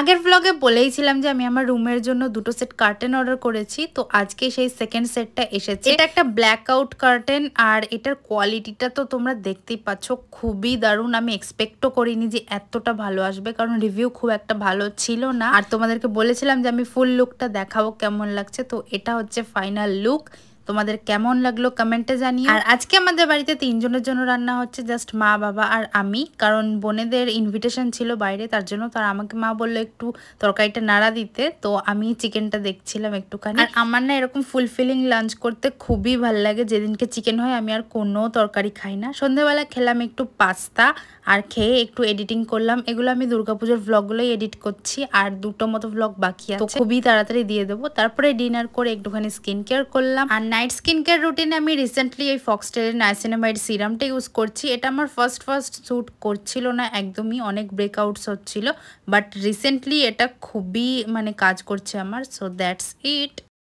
আগের ব্লগে বলেইছিলাম যে আমি আমার রুমের জন্য দুটো সেট কার্টেন অর্ডার করেছি, তো আজকে সেই সেকেন্ড সেটটা এসেছে। এটা একটা ব্ল্যাক আউট কার্টেন আর এটার কোয়ালিটিটা তো তোমরা দেখতেই পাচ্ছ, খুবই দারুণ। আমি এক্সপেক্টও করিনি যে এতটা ভালো আসবে, কারণ রিভিউ খুব একটা ভালো ছিল না। আর তোমাদেরকে বলেছিলাম যে আমি ফুল লুকটা দেখাবো কেমন লাগছে, তো এটা হচ্ছে ফাইনাল লুক। তোমাদের কেমন লাগলো কমেন্টে জানিও। আর আজকে আমাদের বাড়িতে 3 জনের জন্য রান্না হচ্ছে, জাস্ট মা, বাবা আর আমি, কারণ বোনেদের ইনভিটেশন ছিল বাইরে, তার জন্য তার আমাকে মা বললো একটু তরকারিটা নাড়া দিতে, তো আমি চিকেনটা দেখছিলাম একটুখানি। আর আমার না এরকম ফুলফিলিং লাঞ্চ করতে খুবই ভালো লাগে। যেদিনকে চিকেন হয় আমি আর কোনো তরকারি খাই না। সন্ধ্যাবেলা খেলাম একটু পাস্তা, আর খেয়ে একটু এডিটিং করলাম। এগুলো আমি দুর্গাপুজোর ভ্লগগুলোই এডিট করছি, আর দুটো মতো ভ্লগ বাকি আছে, তো খুবই তাড়াতাড়ি দিয়ে দেবো। তারপরে ডিনার করে একটুখানি স্কিন কেয়ার করলাম। আর নাইট স্কিন কেয়ার রুটিনে আমি রিসেন্টলি এই ফক্সটেলের নাইসিনামাইড সিরামটা ইউজ করছি। এটা আমার ফার্স্ট স্যুট করছিল না একদমই, অনেক ব্রেকআউটস হচ্ছিল, বাট রিসেন্টলি এটা খুবই কাজ করছে আমার। So that's it.